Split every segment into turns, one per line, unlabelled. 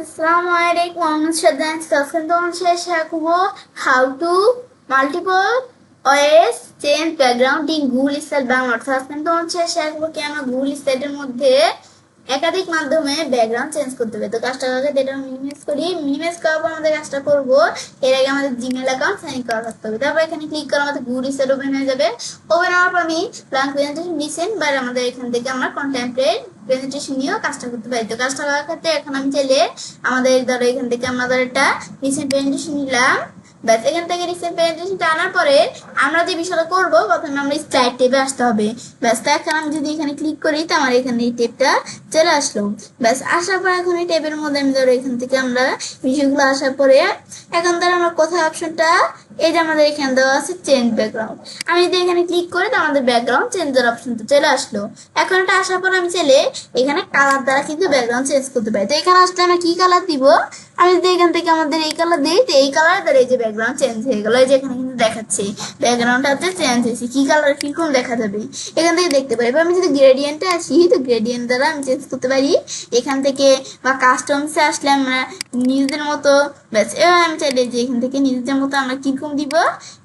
Assalamu alaikum. I'm Shraddha. How to multiple OS change background in Google Slide Bangla অর্থাৎ তোমার সাথে share করব কি আমরা Google Slide এর মধ্যে একাধিক মাধ্যমে ব্যাকগ্রাউন্ড চেঞ্জ করতে হবে। তো কাজটা আগে এটা মিনিমাইজ করি। মিনিমাইজ করার পর আমাদের কাজটা করব, এর আগে আমাদের জিমেইল অ্যাকাউন্ট সাইন করা থাকতে হবে। তারপর এখানে ক্লিক করে আমাদের Google Slide ওপেন হয়ে যাবে। ওপেন হওয়ার পর আমি ব্ল্যাঙ্ক প্রেজেন্টেশন রিসেন্ট বা আমাদের এখান থেকে আমরা কন্টেম্পোরারি প্রেজেন্টেশন নিয়েও কাজটা করতে পারি। তো কাজটা করার ক্ষেত্রে এখন আমি চাইলে আমাদের ধরো এখান থেকে আমাদের একটা রিসেন্ট প্রেজেন্টেশন নিলাম। ব্যাস এখান থেকে রিসেন্ট প্রেজেন্টেশনটা আনার পরে আমরা যে বিষয়টা করবো, প্রথমে আমরা স্লাইড ট্যাবে আসতে হবে। ব্যাস তো এখন আমি যদি এখানে ক্লিক করি তো আমার এখানে এই ট্যাবটা চলে আসলো। ব্যাস আসার পর এখন এই ট্যাবের মধ্যে আমি ধরো এখান থেকে আমরা বিষয়গুলো আসার পরে এখন ধরো আমরা কোথায় অপশনটা এই যে আমাদের এখানে দেওয়া আছে চেঞ্জ ব্যাকগ্রাউন্ড। আমি যদি এখানে ক্লিক করি তো আমাদের ব্যাকগ্রাউন্ড চেঞ্জের অপশনটা চলে আসলো। এখন এটা আসার পর আমি চাইলে এখানে কালার দ্বারা কিন্তু ব্যাকগ্রাউন্ড চেঞ্জ করতে পারি। তো এখানে আসলে আমরা কি কালার দিব, আমি যদি এখান থেকে আমাদের এই কালার দিই তো এই কালার দ্বারা এই যে ব্যাকগ্রাউন্ড চেঞ্জ হয়ে গেল। এই যে এখানে কিন্তু দেখাচ্ছে ব্যাকগ্রাউন্ডটা হচ্ছে চেঞ্জ হয়েছে, কি কালার কিরকম দেখা যাবে এখান থেকে দেখতে পারি। এবার আমি যদি গ্রেডিয়েন্টে আসি তো গ্রেডিয়েন্ট দ্বারা আমি চেঞ্জ করতে পারি এখান থেকে, বা কাস্টমসে আসলে আমরা নিজেদের মতো ব্যাস এবার আমি চাইলে যে এখান থেকে নিজেদের মতো আমরা কিরকম দিব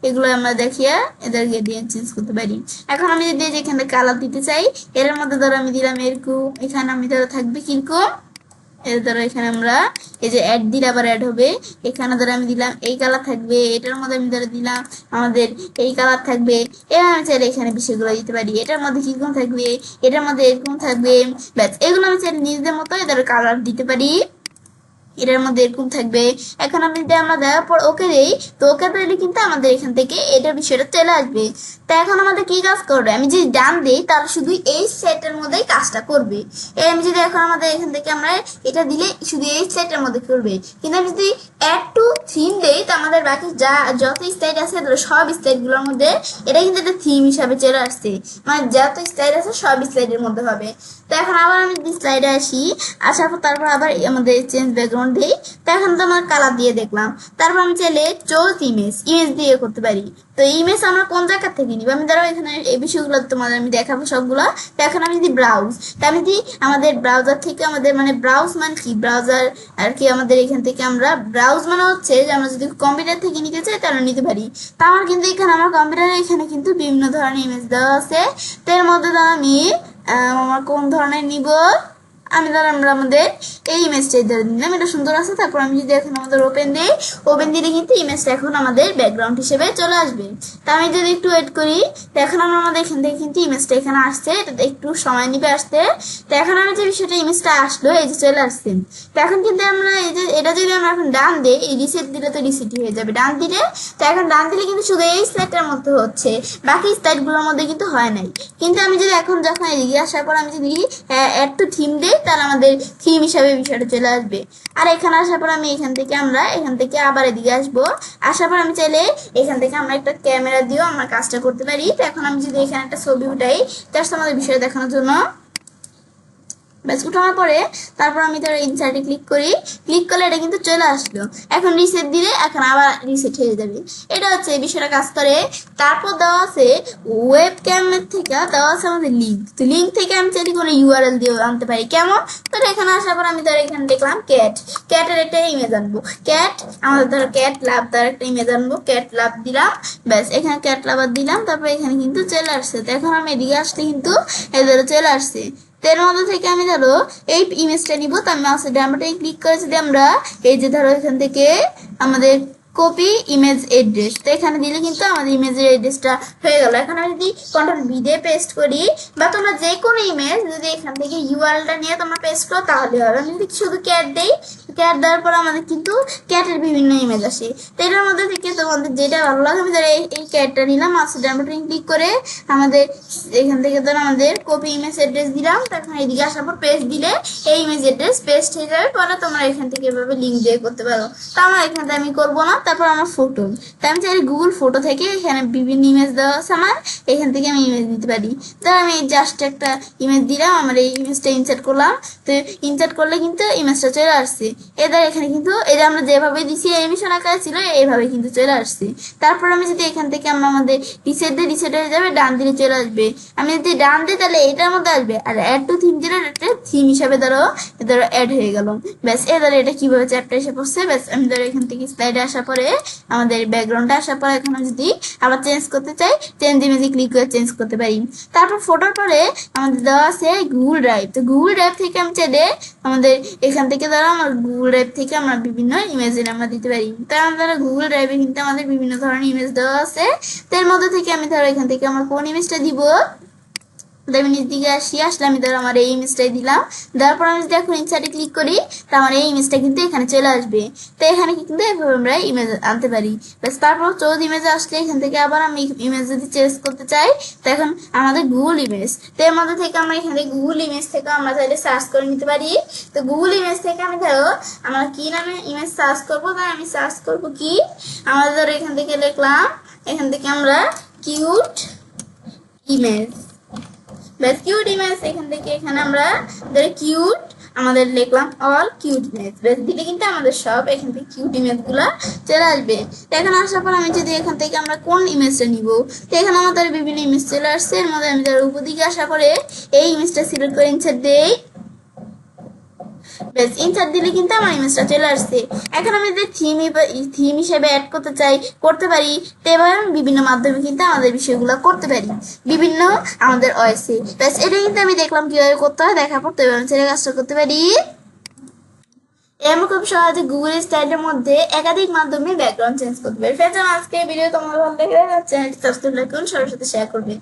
এগুলো আমরা দেখিয়ে এদের গ্রেডিয়েন্ট চেঞ্জ করতে পারি। এখন আমি যদি এখানে কালার দিতে চাই এর মধ্যে ধরো আমি দিলাম এরকম, এখানে আমি ধরো থাকবে কিরকম এর ধরো এখানে আমরা এই যে অ্যাড দিলে আবার অ্যাড হবে। এখানে ধরো আমি দিলাম এই কালার থাকবে, এটার মধ্যে আমি ধরো দিলাম আমাদের এই কালার থাকবে। এবার আমি চাইলে এখানে বিষয়গুলো দিতে পারি, এটার মধ্যে কিরকম থাকবে, এটার মধ্যে এরকম থাকবে। ব্যাস এগুলো আমি চাইলে নিজেদের মতো এদের কালার দিতে পারি, এটার মধ্যে এরকম থাকবে। এখন আমি যদি আমরা দেওয়ার পর ওকে দেই তো ওকে দিলে কিন্তু আমাদের এখান থেকে এটার বিষয়টা চলে আসবে। তা এখন আমাদের কি কাজ করবে, আমি যদি ডান দিই তাহলে শুধু এই সেটের মধ্যেই কাজটা করবে। এই আমি যদি এখন আমাদের এখান থেকে আমরা এটা দিলে শুধু এই সেটের মধ্যে করবে, কিন্তু আমি যদি অ্যাড টু থিম দেই তো আমাদের বাকি যা যত স্টাইল আছে সব স্টাইলগুলোর মধ্যে এটা কিন্তু একটা থিম হিসাবে চলে আসছে, মানে যত স্টাইল আছে সব স্লাইডের মধ্যে হবে। তো এখন আবার আমি যদি স্লাইডে আসি, আসার পর তারপর আবার আমাদের চেঞ্জ ব্যাকগ্রাউন্ড দিই। তো এখন তো আমার কালার দিয়ে দেখলাম, তারপর আমি চাইলে চোজ ইমেজ দিয়ে করতে পারি। তো ইমেজ আমরা কোন জায়গা থেকে নিব, আমি ধরো এখানে এই বিষয়গুলো তোমাদের আমি দেখাবো সবগুলো। তো এখন আমি যদি ব্রাউজ, তো আমি যদি আমাদের ব্রাউজার থেকে আমাদের মানে ব্রাউজ মানে কি ব্রাউজার আর কি, আমাদের এখান থেকে আমরা ব্রাউজ মানে হচ্ছে যে আমরা যদি কম্পিউটার থেকে নিতে চাই তাহলে নিতে পারি। তা আমার কিন্তু এখানে আমার কম্পিউটারে এখানে কিন্তু বিভিন্ন ধরনের ইমেজ দেওয়া আছে। তো এর মধ্যে ধর আমি আমার কোন ধরনের নিব, আমি ধর আমরা আমাদের এই ইমেজটাই ধরে নিলাম, এটা সুন্দর আছে। তারপর আমি যদি এখন আমাদের ওপেন দিই, ওপেন দিলে কিন্তু ইমেজটা এখন আমাদের ব্যাকগ্রাউন্ড হিসেবে চলে আসবে। তা আমি যদি একটু ওয়েট করি তো এখন আমরা আমাদের এখান থেকে কিন্তু ইমেজটা এখানে আসছে, এটা একটু সময় নিবে আসতে। তো এখন আমি যে বিষয়টা ইমেজটা আসলো এই যে চলে আসছে। তো এখন কিন্তু আমরা এই যে এটা যদি আমরা এখন ডান দিই, এই রিসেট দিলে তো রিসেটই হয়ে যাবে ডান দিলে। তো এখন ডান দিলে কিন্তু শুধু এই স্লাইডটার মধ্যে হচ্ছে, বাকি স্লাইডগুলোর মধ্যে কিন্তু হয় নাই। কিন্তু আমি যদি এখন যখন এদিকে আসার পর আমি যদি অ্যাড টু থিম দিই তাহলে আমাদের থিম হিসাবে বিষয়টা চলে আসবে। আর এখানে আসার পর আমি এখান থেকে আবার এদিকে আসবো। আসার পর আমি চাইলে এখান থেকে আমরা একটা ক্যামেরা দিয়েও আমরা কাজটা করতে পারি। তো এখন আমি যদি এখানে একটা ছবি উঠাই জাস্ট আমাদের বিষয় দেখানোর জন্য, ব্যাস উঠানোর পরে তারপর আমি ধরো ইনসার্টে ক্লিক করি, ক্লিক করলে এটা কিন্তু চলে আসলো। এখন রিসেট দিলে এখন আবার রিসেট হয়ে যাবে। এটা হচ্ছে এই বিষয়টা কাজ করে। তারপর দেওয়া আছে ওয়েব ক্যামের থেকে দেওয়া আছে আমাদের লিঙ্ক। তো লিঙ্ক থেকে আমি চাইলে কোনো ইউআরএল দিয়ে আনতে পারি। কেমন, তো এখানে আসার পর আমি ধরো এখানে দেখলাম ক্যাটের একটা ইমেজ আনবো, ক্যাট আমাদের ধরো ক্যাট লাভ তার একটা ইমেজ আনবো, ক্যাট লাভ দিলাম। ব্যাস এখানে ক্যাট লাভার দিলাম, তারপর এখানে কিন্তু চলে আসছে। তো এখন আমি এদিকে আসলে কিন্তু এদের চলে আসছে। এর মধ্যে থেকে আমি ধরো এই ইমেজটা নিব। তো আমি মাউসের ডান বাটনে ক্লিক করে যদি আমরা এই যে ধরো এখান থেকে আমাদের কপি ইমেজ এড্রেস, তো এখানে দিলে কিন্তু আমাদের ইমেজের এড্রেসটা হয়ে গেল। এখন আমি যদি কন্ট্রোল ভি দিয়ে পেস্ট করি, বা তোমরা যে কোনো ইমেজ যদি এখান থেকে ইউআরএলটা নিয়ে তোমরা পেস্ট করো তাহলে হবে। আমি যদি শুধু ক্যাট দেই, ক্যাট দেওয়ার পর আমাদের কিন্তু ক্যাটের বিভিন্ন ইমেজ আসে। তো এটার মধ্যে থেকে তোমাদের যেটা ভালো লাগে আমি ধরো এই ক্যাটটা নিলাম, মাউসের ডান বাটনে ক্লিক করে আমাদের এখান থেকে ধরো আমাদের কপি ইমেজ অ্যাড্রেস দিলাম। তখন এদিকে আসার পর পেস্ট দিলে এই ইমেজ অ্যাড্রেস পেস্ট হয়ে যাবে। পরে তোমরা এখান থেকে এভাবে লিঙ্ক দিয়ে করতে পারো। তা আমার এখান থেকে আমি করবো না। তারপর আমার ফটো, তাই আমি চাইলে গুগল ফটো থেকে এখানে বিভিন্ন ইমেজ দেওয়া আছে আমার, এখান থেকে আমি ইমেজ দিতে পারি। তো আমি জাস্ট একটা ইমেজ দিলাম, আমার এই ইমেজটা ইনসার্ট করলাম। তো ইনসার্ট করলে কিন্তু ইমেজটা চলে আসছে। এদের এখানে কিন্তু এই যে আমরা যেভাবে দিছি অ্যানিমেশন আকারে ছিল এইভাবে কিন্তু চলে আসছে। তারপর আমি যদি এখান থেকে আমরা আমাদের রিসেট দিয়ে রিসেট হয়ে যাবে, ডান দিকে চলে আসবে। আমি যদি ডান দিই তাহলে এটার মধ্যে আসবে, আর অ্যাড টু থিম দিলে একটা থিম হিসাবে ধরো অ্যাড হয়ে গেল। ব্যাস ধরো এটা কিভাবে চ্যাপ্টার এসে পড়ছে। ব্যাস আমি ধরো এখান থেকে স্লাইডে আসার পরে আমাদের ব্যাকগ্রাউন্ডে আসার পরে এখন যদি আবার চেঞ্জ করতে চাই, চেঞ্জ ইমেজে ক্লিক করে চেঞ্জ করতে পারি। তারপর ফটোর পরে আমাদের দেওয়া আছে গুগল ড্রাইভ। তো গুগল ড্রাইভ থেকে আমি চাইলে আমাদের এখান থেকে ধরো আমার গুগল ড্রাইভ থেকে আমরা বিভিন্ন ইমেজের আমরা দিতে পারি। তার ধরো গুগল ড্রাইভে কিন্তু আমাদের বিভিন্ন ধরনের ইমেজ দেওয়া আছে। তার মধ্যে থেকে আমি ধরো এখান থেকে আমার কোন ইমেজটা দিব, আমি নিচ দিকে আসলে আমি ধরো আমার এই ইমেজটাই দিলাম। দেওয়ার পর আমি যদি এখন ইনসার্টে ক্লিক করি তো আমার এই ইমেজটা কিন্তু এখানে চলে আসবে। তো এখানে কিন্তু এভাবে আমরা ইমেজ আনতে পারি। ব্যাস তারপর চৌধ ইমেজে আসলে এখান থেকে আবার আমি ইমেজ যদি চেঞ্জ করতে চাই তো এখন আমাদের গুগল ইমেজ, তো এর মধ্যে থেকে আমরা এখানে গুগল ইমেজ থেকে আমরা চাইলে সার্চ করে নিতে পারি। তো গুগল ইমেজ থেকে আমি ধরো আমরা কি নামে ইমেজ সার্চ করবো, তাই আমি সার্চ করবো কি, আমরা ধরো এখান থেকে লিখলাম, এখান থেকে আমরা কিউট ইমেজ। ব্যাস কিউট ইমেজ, এখান থেকে এখানে আমরা কিউট আমাদের লিখলাম অল কিউট ইমেজ। ব্যাস দিলে কিন্তু আমাদের সব এখান থেকে কিউট ইমেজ গুলা চলে আসবে। তো এখন আসার পর আমি যদি এখান থেকে আমরা কোন ইমেজটা নিব, তো এখানে আমাদের বিভিন্ন ইমেজ চলে আসছে। এর মধ্যে আমি ধরো উপর দিকে আসার পরে এই ইমেজটা সিলেক্ট করে ইনসার্ট দেই। ব্যাস ইনসার্ট দিলে কিন্তু আমার ইমেজটা চলে আসছে। এখন আমি যদি থিম হিসেবে অ্যাড করতে চাই করতে পারি। তো এবার বিভিন্ন মাধ্যমে কিন্তু আমাদের বিষয়গুলো করতে পারি বিভিন্ন আমাদের ওয়েসে। ব্যাস এটা কিন্তু আমি দেখলাম কিভাবে করতে হয়, দেখার পর তো এবার আমি ছেড়ে কাজটা করতে পারি। এরকম খুব সহজে গুগল স্টাইলের মধ্যে একাধিক মাধ্যমে ব্যাকগ্রাউন্ড চেঞ্জ করতে পারি। ফ্রেন্ডস, আজকে ভিডিও তোমাদের ভালো লেগে চ্যানেলটি সাবস্ক্রাইব করুন, সবার সাথে শেয়ার করবে।